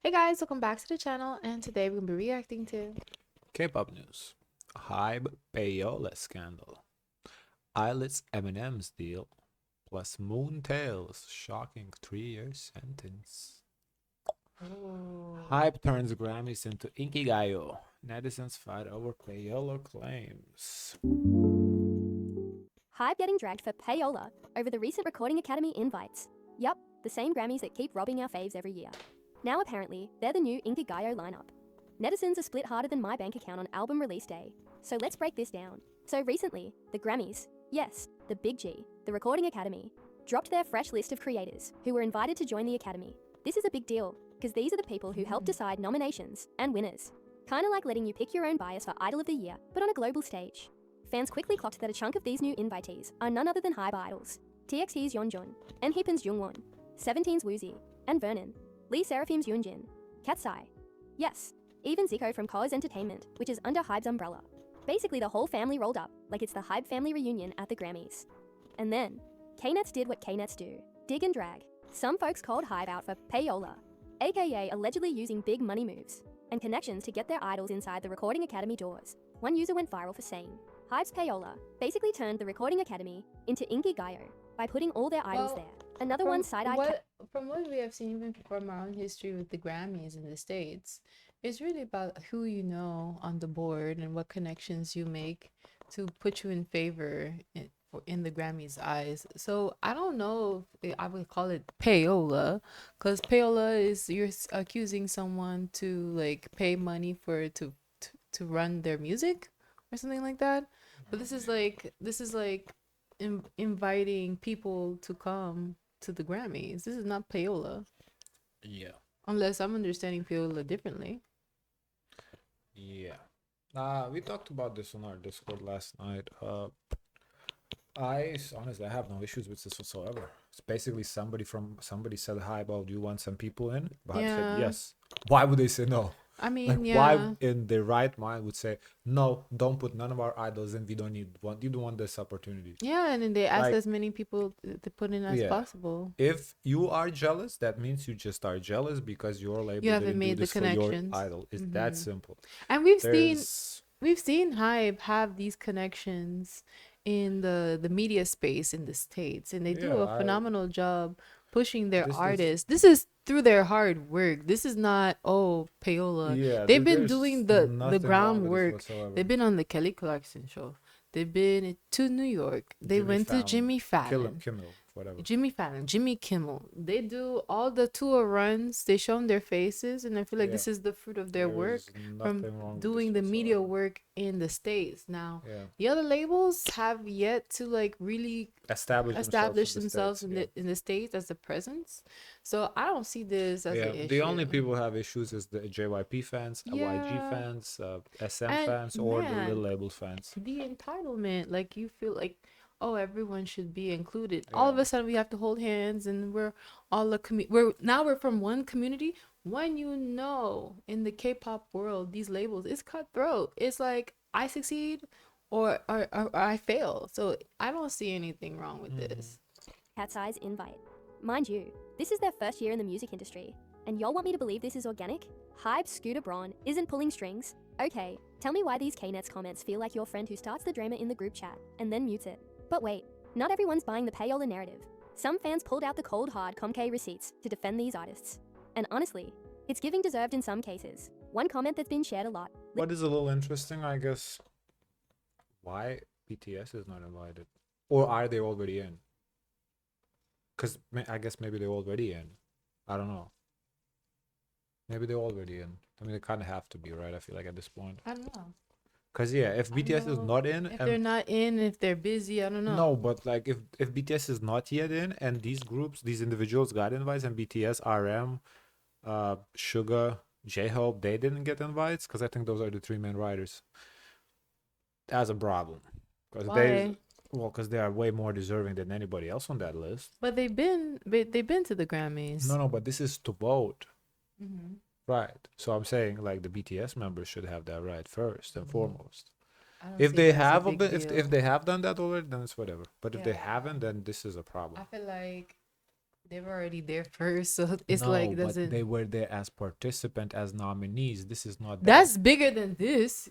Hey guys, welcome back to the channel, and today we're gonna be reacting to K-pop news. HYBE Payola Scandal. Illit's M&Ms deal. Plus Moon Taeil's shocking 3-year sentence. HYBE turns Grammys into Inkigayo. Netizens fight over Payola claims. HYBE getting dragged for payola over the recent Recording Academy invites. Yup, the same Grammys that keep robbing our faves every year. Now apparently, they're the new Inkigayo lineup. Netizens are split harder than my bank account on album release day. So let's break this down. So recently, the Grammys, yes, the Big G, the Recording Academy, dropped their fresh list of creators who were invited to join the Academy. This is a big deal, because these are the people who help decide nominations and winners. Kinda like letting you pick your own bias for Idol of the Year, but on a global stage. Fans quickly clocked that a chunk of these new invitees are none other than HYBE idols. TXT's Yeonjun, NHYPEN's Jungwon, Seventeen's Woozi, and Vernon, Lee Seraphim's Yoonjin, Katsai. Yes, even Zico from Coa's Entertainment, which is under HYBE's umbrella. Basically the whole family rolled up, like it's the HYBE family reunion at the Grammys. And then, K-Nets did what K-Nets do, dig and drag. Some folks called HYBE out for payola, aka allegedly using big money moves and connections to get their idols inside the Recording Academy doors. One user went viral for saying, HYBE's payola basically turned the Recording Academy into Inkigayo by putting all their idols there. Another one side-eyed from what we have seen even from our own history with the Grammys in the States, it's really about who you know on the board and what connections you make to put you in favor in the Grammys' eyes. So I don't know if I would call it payola, because payola is you're accusing someone to like pay money for to run their music or something like that. But this is like inviting people to come to the Grammys. This is not payola, Yeah. unless I'm understanding payola differently. Yeah. We talked about this on our Discord last night. Honestly, I have no issues with this whatsoever. It's basically somebody said hi about, do you want some people in? But said Yeah, yes. Why would they say no? I Like, mean, why yeah, in their right mind would say no? Don't put none of our idols in. We don't need one. You don't want this opportunity. yeah, and then they asked Like, as many people to put in as yeah. possible. If you are jealous, that means you just are jealous because your You label haven't didn't do made the this for your connections. idol. It's that simple. And There's we've seen Hype have these connections in the media space in the States, and they do yeah. a I phenomenal job pushing their this is artists. This is through their hard work. This is not, oh, payola. yeah. They've been There's doing the nothing wrong with this groundwork. whatsoever. They've been on the Kelly Clarkson show. They've been to New York. They Jimmy went to Fallon, Jimmy Fallon. Kimmel, whatever. Jimmy Fallon, Jimmy Kimmel. They do all the tour runs. They show them their faces, and I feel like Yeah. this is the fruit of their There's work from nothing wrong with this doing the media whatsoever. work in the States. Now, Yeah. the other labels have yet to like really establish In the themselves States. in Yeah. the States as a presence. So I don't see this as an Yeah. The only issue. people who have issues is the JYP fans, YG Yeah, fans, SM and fans, or the little man, label fans. the entitlement, like you feel like, oh, everyone should be included. All Yeah. of a sudden we have to hold hands, and we're all we're from one community. When you know, in the K-pop world, these labels, it's cutthroat. It's like I succeed or I fail. So I don't see anything wrong with this. Cat's Eyes invite. Mind you, this is their first year in the music industry, and y'all want me to believe this is organic? HYBE Scooter Braun isn't pulling strings? Okay, tell me why these K-Nets comments feel like your friend who starts the drama in the group chat and then mutes it. But wait, not everyone's buying the payola narrative. Some fans pulled out the cold hard Comcay receipts to defend these artists. And honestly, it's giving deserved in some cases. One comment that's been shared a lot. What is a little interesting, I guess, why BTS is not invited, or are they already in? Because I guess maybe they're already in. I don't know. Maybe they're already in. I mean, they kind of have to be, right? I feel like at this point. I don't know. Because yeah, if BTS is not in, If they're not in, if they're busy, I don't know. no, but like if BTS is not yet in, and these groups, these individuals got invites, and BTS, RM, Suga, J-Hope, they didn't get invites, because I think those are the three main writers. That's a problem. Because Why? because they are way more deserving than anybody else on that list. But they've been to the Grammys. No, but this is to vote. Mm-hmm. Right. So I'm saying like the BTS members should have that right first and foremost. I don't If see they it as a have big if deal. they have done that already, then it's whatever. But if they Yeah. haven't, then this is a I problem. feel like They were already there first, so it's No, like but doesn't. they were there as participant, as nominees. This is not that. That's bigger than this.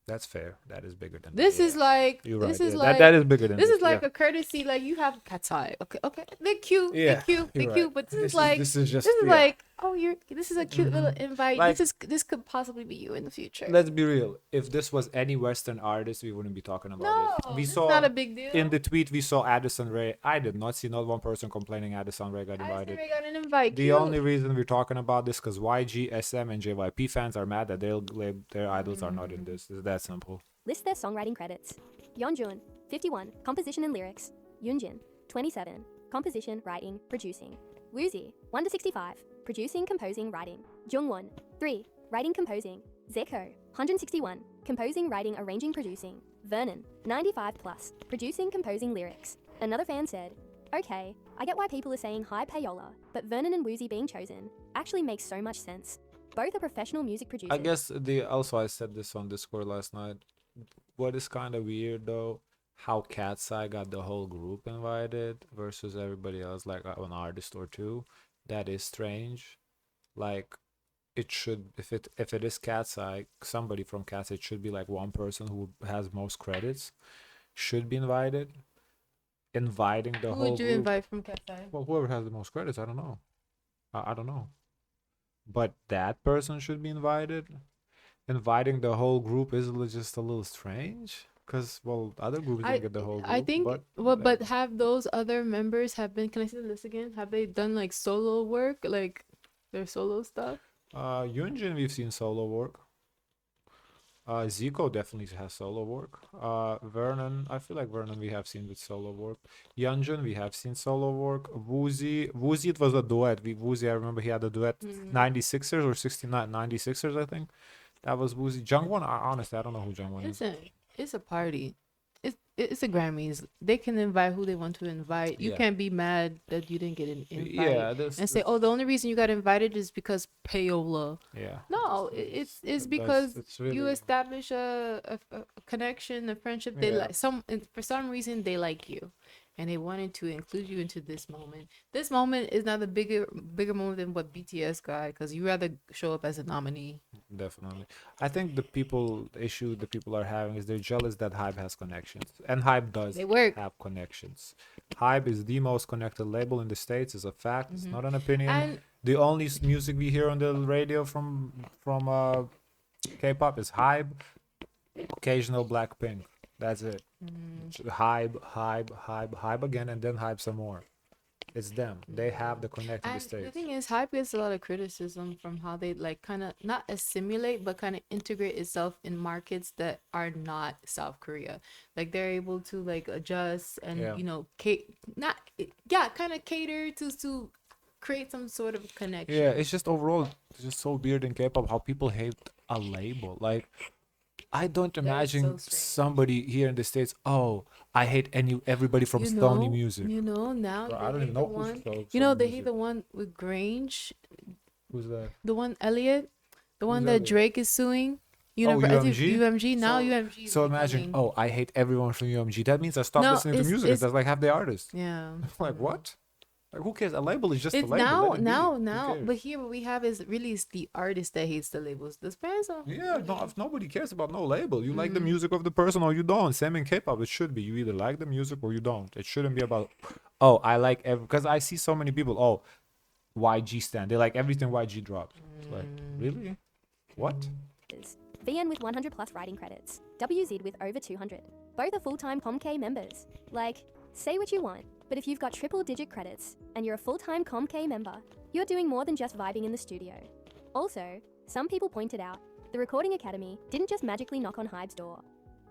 That's fair. That is bigger than that. This is Yeah. like You're this right. is Yeah, like that is bigger than this this. is like Yeah. a courtesy. Like you have cat's eye. Okay, okay. They're cute. Yeah, They're cute. They're you're cute. right. But this This is is like this is just this is yeah. like oh you're this is a cute little invite. Like- This could possibly be you in the future. Let's be real. If this was any Western artist, we wouldn't be talking about No, it. We it's saw not a big deal. in the tweet we saw Addison Rae. I did not see not one person complaining Addison Rae got I invited. still got an invite. The Cute. only reason we're talking about this because YG, SM, and JYP fans are mad that their idols are not in this. It's that simple. List their songwriting credits. Yeonjun, 51, composition and lyrics. Yoonjin, 27, composition, writing, producing. Woozi, 1 to 65, producing, composing, writing. Jungwon, 3, writing, composing. Zeko, 161, composing, writing, arranging, producing. Vernon, 95 plus, producing, composing, lyrics. Another fan said, okay, I get why people are saying HYBE Payola, but Vernon and Woozi being chosen actually makes so much sense. Both are professional music producers. I guess I said this on Discord last night. What is kind of weird though, how Cat's Eye got the whole group invited versus everybody else, like an artist or two. That is strange. Like, it should if it is Cat's Eye, somebody from Cat's Eye, it should be like one person who has most credits should be invited. Inviting the Who whole would you group. invite from cat's eye? Well, whoever has the most credits, I don't know. I don't know. But that person should be invited. Inviting the whole group is just a little strange. Because, well, other groups didn't get the whole group. I think, but well, but have those other members have been? Can I see the list again? Have they done like solo work, like their solo stuff? Yunjin, we've seen solo work. Zico definitely has solo work. Vernon, I feel like Vernon we have seen with solo work. Yunjin, we have seen solo work. Woozi, it was a duet. Woozi, I remember he had a duet, 96ers or 69, 96ers, I think. That was Woozi. Jungwon, honestly, I don't know who Jungwon is. Listen, it's a party. It's a Grammys. They can invite who they want to invite. You Yeah. can't be mad that you didn't get an invite. Yeah, and say, oh, the only reason you got invited is because payola. yeah. No, it's because it's really, you establish a connection, a friendship. They Yeah. like for some reason they like you, and they wanted to include you into this moment. This moment is not a bigger moment than what BTS got, because you rather show up as a nominee. definitely. I think the people are having is they're jealous that HYBE has connections, and HYBE does They work. have connections. HYBE is the most connected label in the States. Is a fact. It's not an opinion. And The only music we hear on the radio from K-pop is HYBE, occasional Blackpink. That's it. HYBE again, and then HYBE some more. It's them. They have the connect in the And States. the thing is, HYBE gets a lot of criticism from how they like kind of not assimilate, but kind of integrate itself in markets that are not South Korea. Like they're able to like adjust and Yeah. kind of cater to create some sort of connection. Yeah, it's just overall, it's just so weird in K-pop how people hate a label. Like, I don't so imagine strange. somebody here in the States. Oh, I hate everybody from Stony music. Now Bro, they I don't hate even the know one. who's Stony You know, they music. hate the one with Grange, Who's that? the one Elliot, the one Who's that Elliot? Drake is suing. Oh, UMG? UMG now So- UMG. is So imagine, becoming- oh, I hate everyone from UMG. That means I stop No, listening to it's- music. it's- That's like half the artists. yeah. Like what? Like who cares? A label is just It's a label. now, Let it be. Who cares? but here what we have is really it's the artist that hates the labels. The fans are Yeah, no, if nobody cares about no label. You like the Mm-hmm. music of the person or you don't. Same in K-pop. It should be. You either like the music or you don't. It shouldn't be about, oh, I like because I see so many people, oh, YG stand. They like everything YG drops. It's like, really? What? VN with 100 plus writing credits. WZ with over 200. Both are full-time ComK members. Like, say what you want, but if you've got triple-digit credits and you're a full-time ComK member, you're doing more than just vibing in the studio. Also, some people pointed out, the Recording Academy didn't just magically knock on HYBE's door.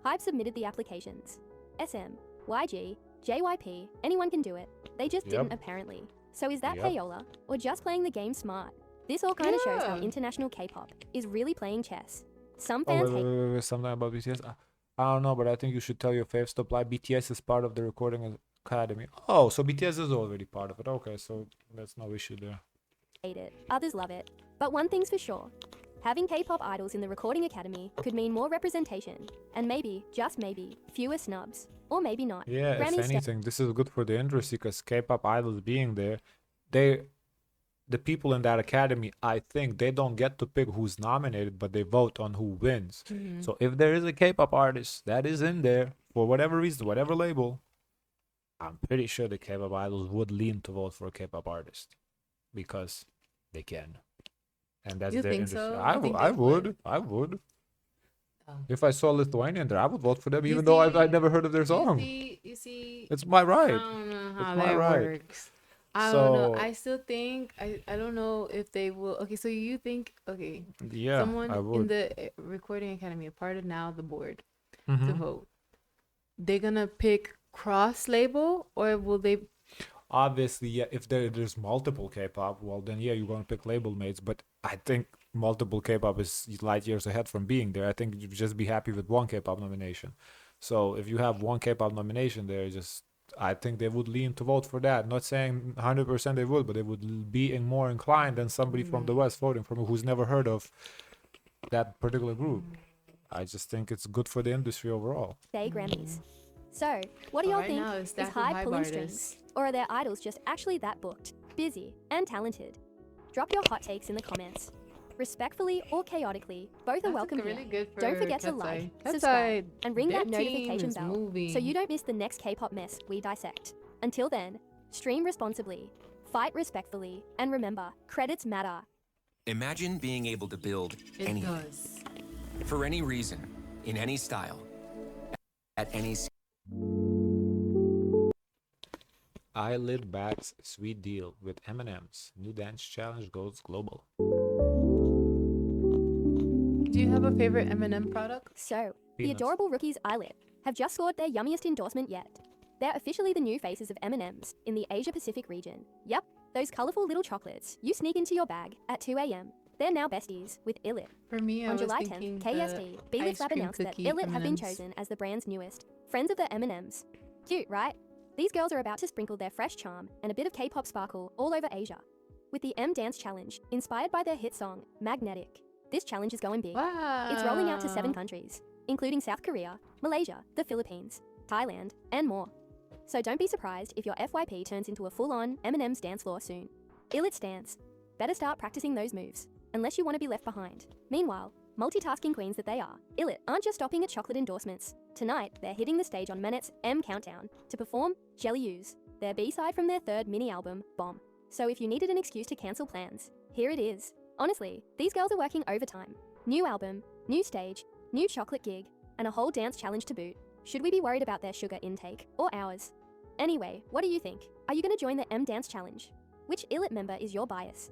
HYBE submitted the applications. SM, YG, JYP, anyone can do it. They just Yep. didn't apparently. So is that Yep. payola, or just playing the game smart? This all kind of shows how Yeah. international K-pop is really playing chess. Some Oh, fans wait, hate wait, wait, wait, something about BTS. I don't know, but I think you should tell your faves to apply. BTS is part of the Recording Academy. Oh, so BTS is already part of it. Okay, so that's no issue there. it, others love it. But one thing's for sure, Having K-pop idols in the Recording Academy could mean more representation, and maybe, just maybe, fewer snubs. Or maybe not. Yeah, if Grammys anything, this is good for the industry because K-pop idols being there, they, the people in that academy, I think they don't get to pick who's nominated, but they vote on who wins. So if there is a K-pop artist that is in there for whatever reason, whatever label, I'm pretty sure the K-pop idols would lean to vote for a K-pop artist because they can, and that's You their think industry. so? I You think I they would, I would. Oh. If I saw Lithuanian there, I would vote for them, You even though I've see- never heard of their song. You see, It's my I right. don't know how my that right. works. I don't know. So I still think I don't know if they will. Okay, so you think okay, yeah, someone I in would. the Recording Academy, a part of now the board, to Mhm. vote. They're gonna pick cross label, or will they? Obviously, yeah, if there's multiple K-pop, well then yeah, you're gonna pick label mates. But I think multiple K-pop is light years ahead from being there. I think you'd just be happy with one K-pop nomination. So if you have one K-pop nomination there, just I think they would lean to vote for that. Not saying 100% they would, but they would be more inclined than somebody from the West voting from who's never heard of that particular group. I just think it's good for the industry overall. Day Grammys. So, what do y'all Right think? now, it's Is stacked with Hybe hype pulling artists. strings? Or are their idols just actually that booked, busy, and talented? Drop your hot takes in the comments. Respectfully or chaotically, both are welcome really here. good for Don't forget to Katsai. like, Katsai, subscribe, and ring their that team notification is bell so moving. you don't miss the next K-pop mess we dissect. Until then, stream responsibly, fight respectfully, and remember, credits matter. Imagine being able to build It anything, does. for any reason, in any style, at any Illit backs sweet deal with M&Ms. New dance challenge goes global. Do you have a favorite M&M product? So, the Peanuts. adorable rookies Illit have just scored their yummiest endorsement yet. They're officially the new faces of M&Ms in the Asia-Pacific region. Yep, those colourful little chocolates you sneak into your bag at 2 a.m. They're now besties with Illit. For me, I On was July thinking 10th, KST, Belit's Lab announced that Illit have been chosen as the brand's newest friends of the M&Ms. Cute, right? These girls are about to sprinkle their fresh charm and a bit of K-pop sparkle all over Asia. With the M Dance Challenge, inspired by their hit song, Magnetic. This challenge is going big. Wow. It's rolling out to 7 countries, including South Korea, Malaysia, the Philippines, Thailand, and more. So don't be surprised if your FYP turns into a full-on M&M's dance floor soon. Illit stance. Better start practicing those moves, unless you want to be left behind. Meanwhile, multitasking queens that they are, Illit aren't just stopping at chocolate endorsements. Tonight, they're hitting the stage on Manet's M Countdown to perform Jelly Yous, their B-side from their third mini-album, Bomb. So if you needed an excuse to cancel plans, here it is. Honestly, these girls are working overtime. New album, new stage, new chocolate gig, and a whole dance challenge to boot. Should we be worried about their sugar intake, or ours? Anyway, what do you think? Are you going to join the M Dance Challenge? Which Illit member is your bias?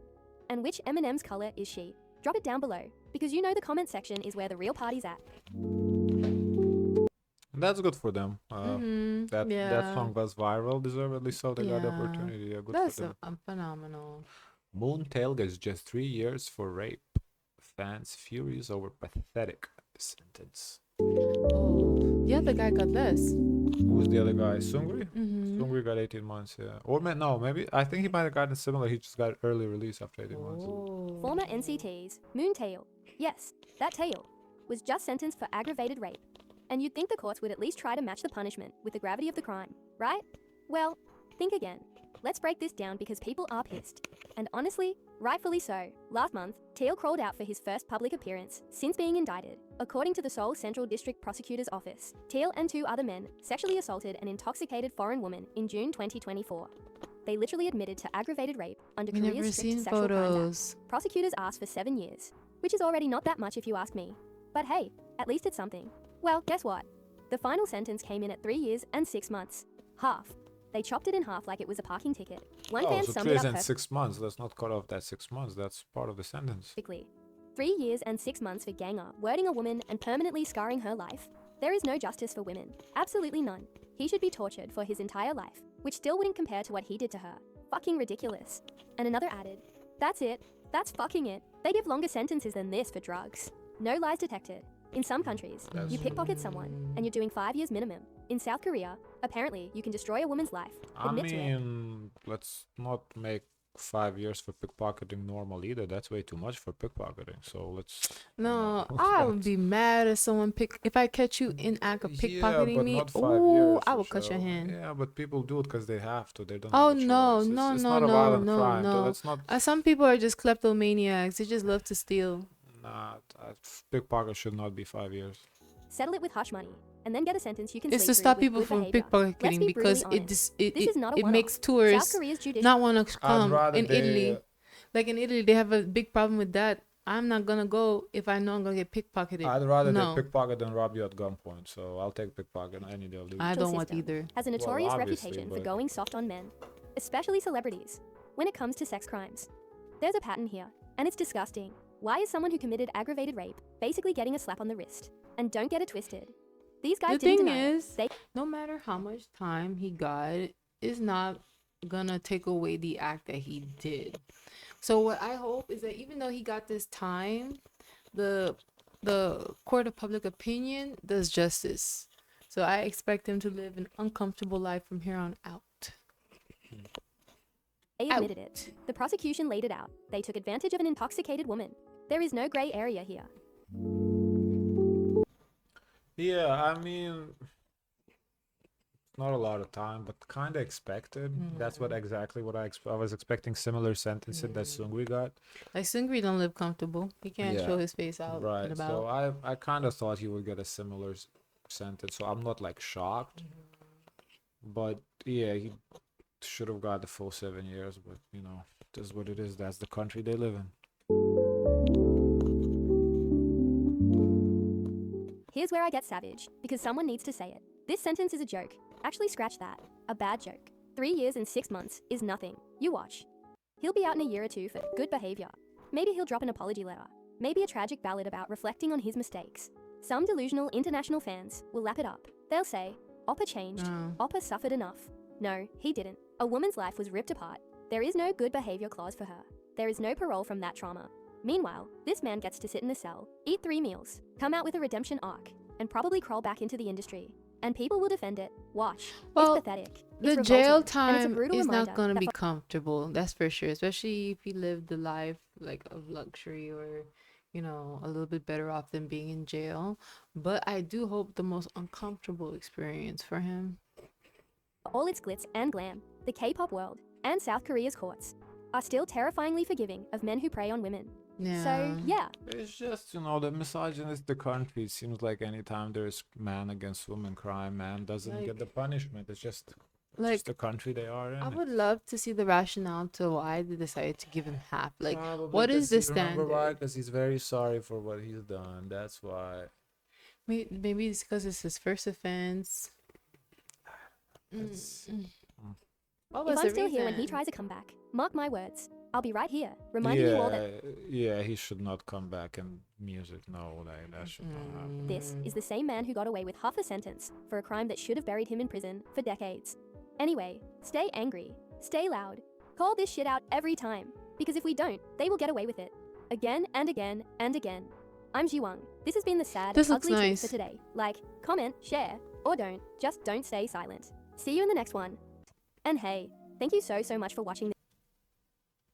And which M&M's colour is she? Drop it down below, because you know the comment section is where the real party's at. That's good for them. That yeah. song was viral, deservedly so. They got the Yeah. opportunity. Yeah, good That's for them. phenomenal. Moon Taeil gets just 3 years for rape. Fans furious over pathetic sentence. Oh, the other guy got less. Who's the other guy? Sungri? Mm-hmm. Sungri got 18 months, yeah. Or no, maybe I think he might have gotten similar. He just got early release after 18 months. Oh. Former NCT's Moon Taeil, yes, that Taeil, was just sentenced for aggravated rape. And you'd think the courts would at least try to match the punishment with the gravity of the crime, right? Well, think again. Let's break this down because people are pissed. And honestly, rightfully so. Last month, Taeil crawled out for his first public appearance since being indicted. According to the Seoul Central District Prosecutor's Office, Taeil and 2 other men sexually assaulted an intoxicated foreign woman in June 2024. They literally admitted to aggravated rape under We Korea's never strict seen sexual crimes photos. act. Prosecutors asked for 7 years, which is already not that much if you ask me. But hey, at least it's something. Well, guess what? The final sentence came in at 3 years and 6 months. Half. They chopped it in half like it was a parking ticket. One Oh, fan so summed 3 it years up and 6 months. Let's not cut off that 6 months. That's part of the sentence. perfectly. 3 years and 6 months for ganger, wording a woman and permanently scarring her life. There is no justice for women. Absolutely none. He should be tortured for his entire life, which still wouldn't compare to what he did to her. Fucking ridiculous. And another added, that's it. That's fucking it. They give longer sentences than this for drugs. No lies detected. In some countries, you pickpocket someone and you're doing 5 years minimum. In South Korea, apparently you can destroy a woman's life, I admit to it. mean, let's not make 5 years for pickpocketing normal either. That's way too much for pickpocketing. So let's. No, I would be mad if someone if I catch you in act of Yeah, pickpocketing but me. not 5 Oh, years. I will cut your So, hand. yeah, but people do it because they have to. They don't Oh have a no, choice. no, It's no, not a no, violent no, crime. no. Let's not. Some people are just kleptomaniacs. They just love to steal. Nah, pickpocket should not be 5 years. Settle it with hush money, and then get a sentence you can It's sleep to through stop with people good from behavior. Let's pickpocketing be because brutally it honest. it This it, is not a it one-off. makes South tourists Korea's judicial not want to I'd come. rather In they. Italy, like in Italy, they have a big problem with that. I'm not gonna go if I know I'm gonna get pickpocketed. I'd rather No, they pickpocket than rob you at gunpoint. So I'll take pickpocket any day of the week. I don't want system either. has a Well, notorious obviously, reputation for but- going soft on men, especially celebrities, when it comes to sex crimes. There's a pattern here, and it's disgusting. Why is someone who committed aggravated rape basically getting a slap on the wrist? And don't get it twisted. These guys The didn't thing deny it. is, no matter how much time he got, is not gonna take away the act that he did. So what I hope is that even though he got this time, the court of public opinion does justice. So I expect him to live an uncomfortable life from here on out. They admitted it. The prosecution laid it out. They took advantage of an intoxicated woman. There is no gray area here. Yeah, I mean, not a lot of time, but kind of expected. That's what exactly what I was expecting. Similar sentences that Sungri got. Like Sungri don't live comfortable. He can't Yeah, show his face out Right. and So about. I kind of thought he would get a similar sentence. So I'm not like shocked. But yeah, he should have got the full 7 years. But you know, this is what it is. That's the country they live in. Here's where I get savage, because someone needs to say it. This sentence is a joke. Actually, scratch that. A bad joke. 3 years and 6 months is nothing. You watch. He'll be out in a year or two for good behavior. Maybe he'll drop an apology letter. Maybe a tragic ballad about reflecting on his mistakes. Some delusional international fans will lap it up. They'll say, Oppa changed. No. Oppa suffered enough. No, he didn't. A woman's life was ripped apart. There is no good behavior clause for her. There is no parole from that trauma. Meanwhile, this man gets to sit in a cell, eat 3 meals, come out with a redemption arc, and probably crawl back into the industry. And people will defend it. Watch. Well, it's pathetic. The It's jail revolting, and it's a time brutal is reminder not going to that be for- comfortable, that's for sure, especially if he lived a life like of luxury or, you know, a little bit better off than being in jail. But I do hope the most uncomfortable experience for him. all its glitz and glam, the K-pop world, and South Korea's courts, are still terrifyingly forgiving of men who prey on women. Yeah. So, yeah, It's just, you know, the misogynistic country. It seems like anytime there's man against woman crime, man doesn't get the punishment. It's just the country they are in. I would love to see the rationale to why they decided to give him half. Like, Probably what is the 'cause remember why? standard? Because he's very sorry for what he's done. That's why. Maybe it's because it's his first offense. It's- What if was I'm the still here when he reason? tries a comeback, mark my words, I'll be right here, reminding you all that Yeah, he should not come back in music. No, like, that should not happen. this is the same man who got away with half a sentence for a crime that should have buried him in prison for decades. Anyway, stay angry, stay loud, call this shit out every time, because if we don't, they will get away with it. Again and again and again. I'm Jiwang. This has been the sad, This looks ugly truth nice. for today. Like, comment, share, or don't. Just don't stay silent. See you in the next one. And hey, thank you so much for watching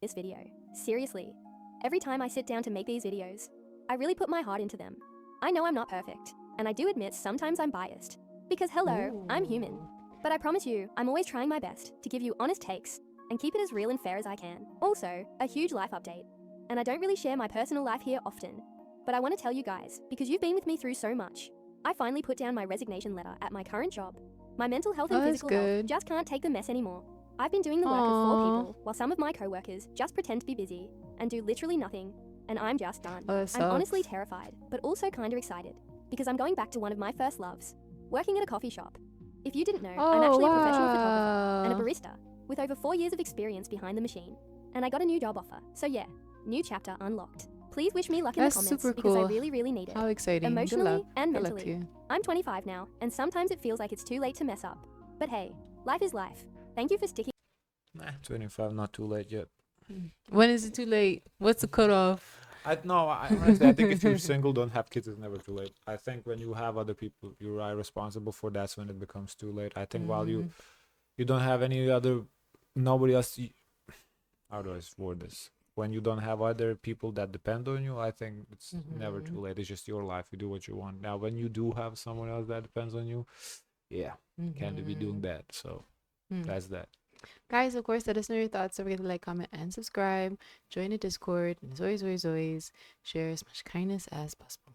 this video. Seriously, every time I sit down to make these videos, I really put my heart into them. I know I'm not perfect, and I do admit sometimes I'm biased. Because hello, I'm human. But I promise you, I'm always trying my best to give you honest takes and keep it as real and fair as I can. Also, a huge life update. And I don't really share my personal life here often, but I want to tell you guys, because you've been with me through so much. I finally put down my resignation letter at my current job. My mental health and Oh, that's physical health good. just can't take the mess anymore. I've been doing the work of 4 Aw. people, while some of my co-workers just pretend to be busy and do literally nothing, and I'm just done. Oh, that I'm honestly sucks. terrified, but also kinda excited, because I'm going back to one of my first loves, working at a coffee shop. If you didn't know, I'm Oh, actually a professional photographer and a wow. barista with over 4 years of experience behind the machine. And I got a new job offer, so yeah, new chapter unlocked. Please wish me luck in That's the comments super because I cool. really need it. How exciting. Emotionally Good luck. and Good luck to mentally. you. I'm 25 now, and sometimes it feels like it's too late to mess up. But hey, life is life. Thank you for sticking. Nah, 25, not too late yet. When is it too late? What's the cutoff? Honestly, I think if you're single, don't have kids, it's never too late. I think when you have other people you are responsible for, that's when it becomes too late. I think while you don't have any other, nobody else, how do I word this? When you don't have other people that depend on you, I think it's never too late. It's just your life. You do what you want. Now, when you do have someone else that depends on you, yeah, can't be doing that. So that's that. Guys, of course, let us know your thoughts. Don't forget to like, comment, and subscribe. Join the Discord. And as always, share as much kindness as possible.